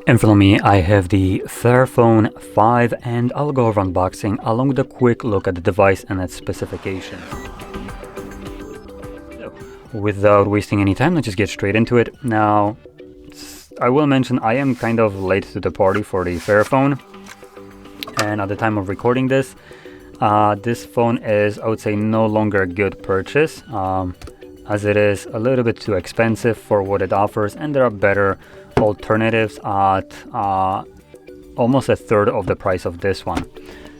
In front of me, I have the FAIRPHONE 5, and I'll go over unboxing along with a quick look at the device and its specifications. So, without wasting any time, let's just get straight into it. Now, I will mention I am kind of late to the party for the FAIRPHONE, and at the time of recording this, this phone is, I would say, no longer a good purchase, as it is a little bit too expensive for what it offers, and there are better alternatives at almost a third of the price of this one.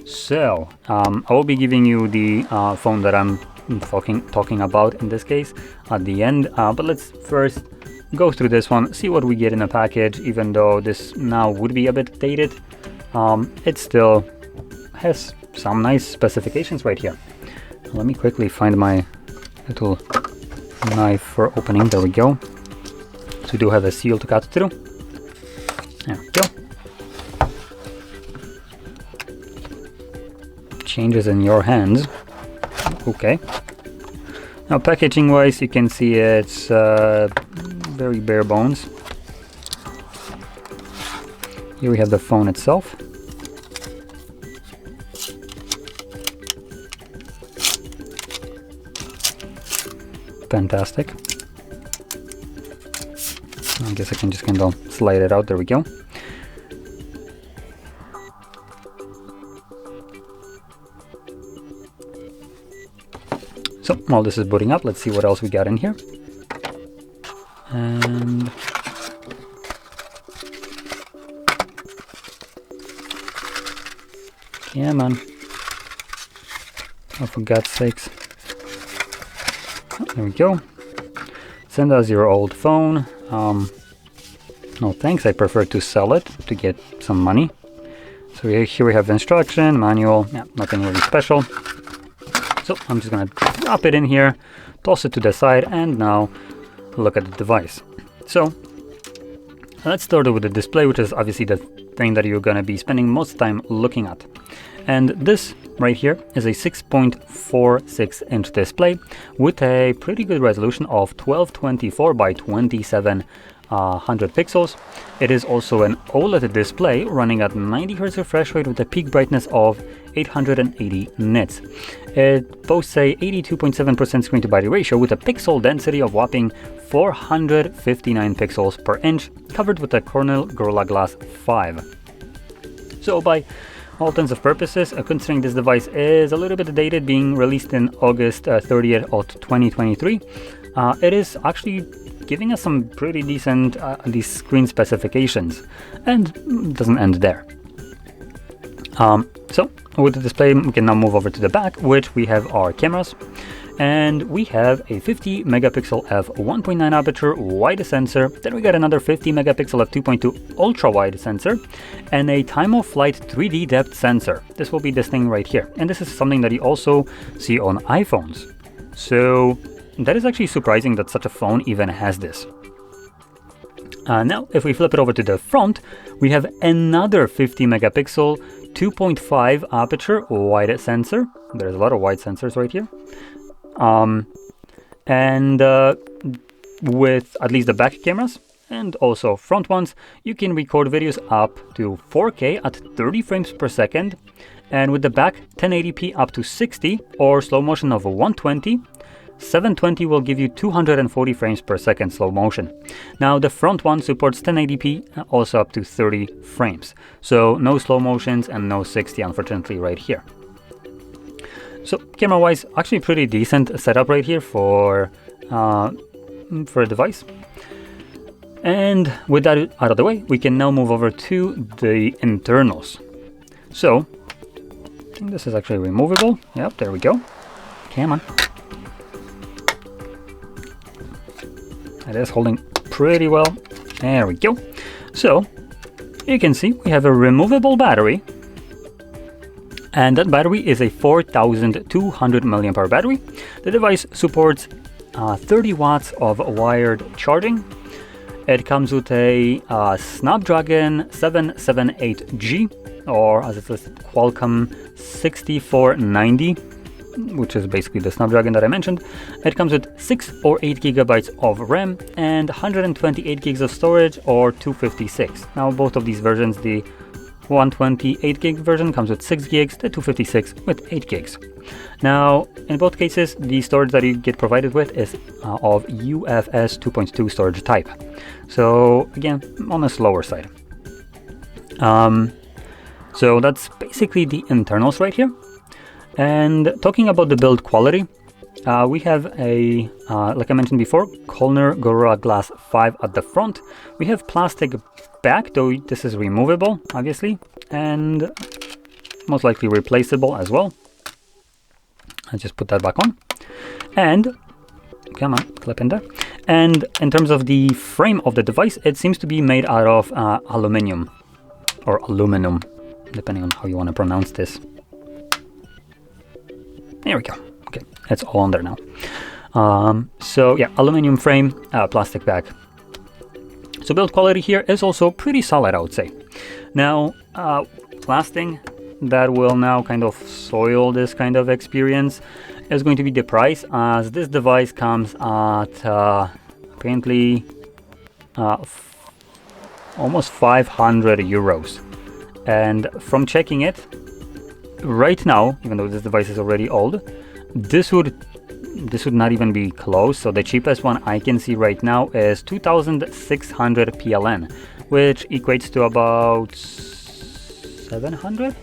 So I will be giving you the phone that I'm talking about in this case at the end, but let's first go through this one, see what we get in a package. Even though this now would be a bit dated, it still has some nice specifications right here. Let me quickly find my little knife for opening. There we go. So we do have a seal to cut through. There we go. Changes in your hands. Okay. Now, packaging wise, you can see it's very bare bones. Here we have the phone itself. Fantastic. I guess I can just kind of slide it out. There we go. So while this is booting up, let's see what else we got in here. And yeah, man. Oh, for God's sakes. Oh, there we go. Send us your old phone. No thanks, I prefer to sell it to get some money. So here we have instruction, manual, yeah, nothing really special. So I'm just gonna drop it in here, toss it to the side, and now look at the device. So let's start with the display, which is obviously the thing that you're gonna be spending most time looking at. And this right here is a 6.46-inch display with a pretty good resolution of 1224 by 2700 pixels. It is also an OLED display running at 90 Hz refresh rate with a peak brightness of 880 nits. It boasts a 82.7% screen to body ratio with a pixel density of whopping 459 pixels per inch, covered with a Cornell Gorilla Glass 5. So by all intents and purposes, considering this device is a little bit dated, being released in August 30th of 2023, it is actually giving us some pretty decent these screen specifications, and doesn't end there. So with the display, we can now move over to the back, which we have our cameras. And we have a 50 megapixel f1.9 aperture wide sensor. Then we got another 50 megapixel f2.2 ultra wide sensor and a time of flight 3D depth sensor. This will be this thing right here. And this is something that you also see on iPhones. So that is actually surprising that such a phone even has this. Now, if we flip it over to the front, we have another 50 megapixel 2.5 aperture wide sensor. There's a lot of wide sensors right here. And with at least the back cameras and also front ones, you can record videos up to 4K at 30 frames per second, and with the back 1080p up to 60 or slow motion of 120. 720 will give you 240 frames per second slow motion. Now the front one supports 1080p also up to 30 frames. So no slow motions and no 60 unfortunately right here. So camera wise, actually pretty decent setup right here for a device. And with that out of the way, we can now move over to the internals. So I think this is actually removable. Yep, there we go. Come on. It is holding pretty well. There we go. So you can see we have a removable battery. And that battery is a 4200 mAh battery. The device supports 30 watts of wired charging. It comes with a Snapdragon 778G, or as it says, Qualcomm 6490 which is basically the Snapdragon that I mentioned. It comes with 6 or 8 gigabytes of RAM and 128 gigs of storage or 256. Now both of these versions, the 128 gig version comes with 6 gigs, the 256 with 8 gigs. Now in both cases the storage that you get provided with is of UFS 2.2 storage type, so again on the slower side. So that's basically the internals right here. And talking about the build quality, we have a, like I mentioned before, Kolner Gorilla Glass 5 at the front. We have plastic back, though this is removable, obviously, and most likely replaceable as well. I just put that back on. And, come on, clip in there. And in terms of the frame of the device, it seems to be made out of aluminum, or aluminum, depending on how you want to pronounce this. There we go. Okay, it's all on there now. So yeah, aluminum frame, plastic back. So build quality here is also pretty solid, I would say. Now, last thing that will now kind of soil this kind of experience is going to be the price, as this device comes at apparently almost 500 euros. And from checking it, right now, even though this device is already old, this would not even be close. So the cheapest one I can see right now is 2,600 PLN, which equates to about 700?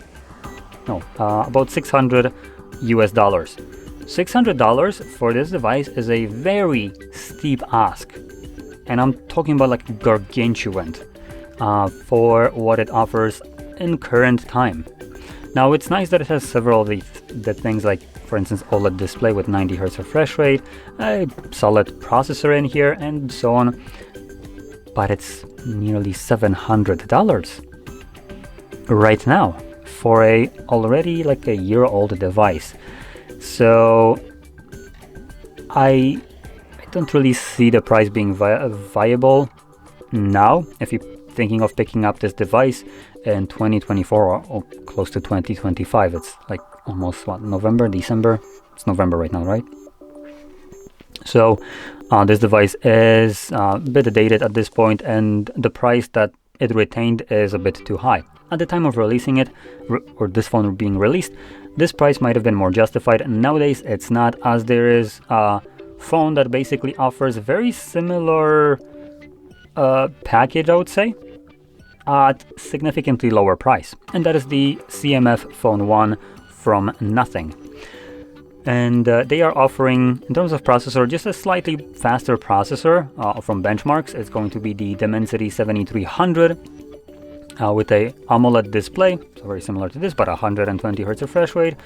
No, about 600 US dollars. $600 for this device is a very steep ask, and I'm talking about like gargantuan for what it offers in current time. Now it's nice that it has several of the things, like for instance OLED display with 90 Hz refresh rate, a solid processor in here, and so on, but it's nearly $700 right now for a already like a year-old device. So I don't really see the price being viable now if you're thinking of picking up this device in 2024 or close to 2025. It's like almost what, November, December? It's November right now, right? So this device is a bit dated at this point, and the price that it retained is a bit too high. At the time of releasing it, or this phone being released, this price might have been more justified. Nowadays it's not, as there is a phone that basically offers very similar package, I would say, at significantly lower price, and that is the CMF Phone 1 from Nothing. And they are offering, in terms of processor, just a slightly faster processor from benchmarks. It's going to be the Dimensity 7300 with a AMOLED display, so very similar to this, but 120 Hz refresh rate,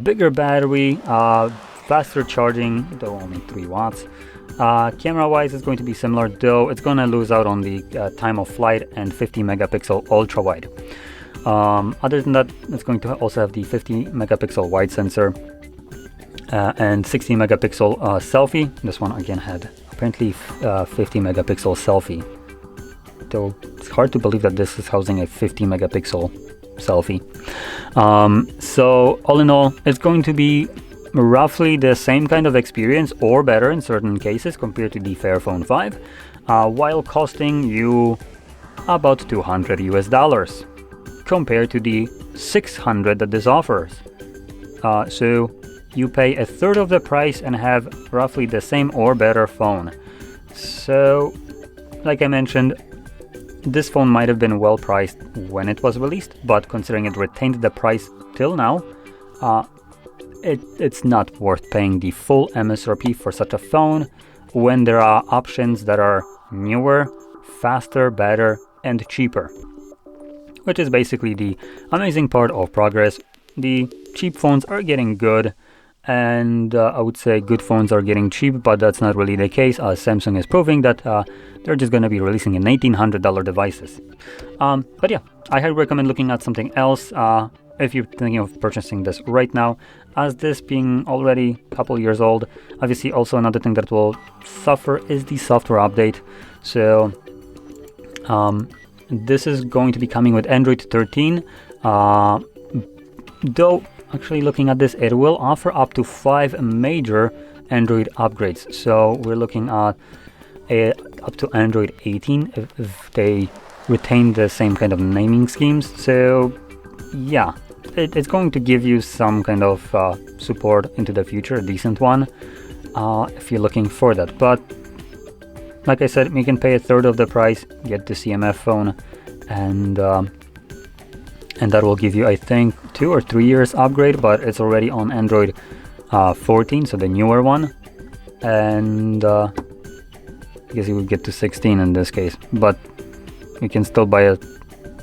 bigger battery, faster charging, though only 3 watts. Camera wise, it's going to be similar, though it's going to lose out on the time of flight and 50 megapixel ultra wide. Other than that, it's going to also have the 50 megapixel wide sensor and 60 megapixel selfie. This one again had apparently 50 megapixel selfie, though it's hard to believe that this is housing a 50 megapixel selfie. So all in all, it's going to be roughly the same kind of experience or better in certain cases compared to the FAIRPHONE 5, while costing you about 200 US dollars compared to the 600 that this offers. So you pay a third of the price and have roughly the same or better phone. So like I mentioned, this phone might have been well priced when it was released, but considering it retained the price till now, it's not worth paying the full MSRP for such a phone when there are options that are newer, faster, better, and cheaper, which is basically the amazing part of progress. The cheap phones are getting good, and I would say good phones are getting cheap, but that's not really the case, as Samsung is proving that they're just going to be releasing in $1,800 devices. But yeah, I highly recommend looking at something else if you're thinking of purchasing this right now, as this being already a couple years old. Obviously, also another thing that will suffer is the software update. So this is going to be coming with Android 13, though actually looking at this, it will offer up to 5 major Android upgrades. So we're looking at up to Android 18 if they retain the same kind of naming schemes. So yeah, it's going to give you some kind of support into the future, a decent one, if you're looking for that. But like I said, you can pay a third of the price, get the CMF phone, and that will give you, I think, 2 or 3 years upgrade, but it's already on Android 14, so the newer one, and I guess you would get to 16 in this case. But you can still buy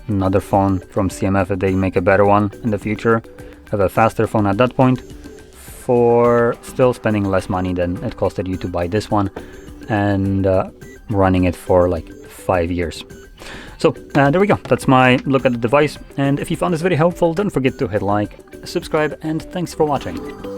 another phone from CMF if they make a better one in the future, have a faster phone at that point, for still spending less money than it costed you to buy this one, and running it for like 5 years. So there we go, that's my look at the device, and if you found this very helpful, don't forget to hit like, subscribe, and thanks for watching.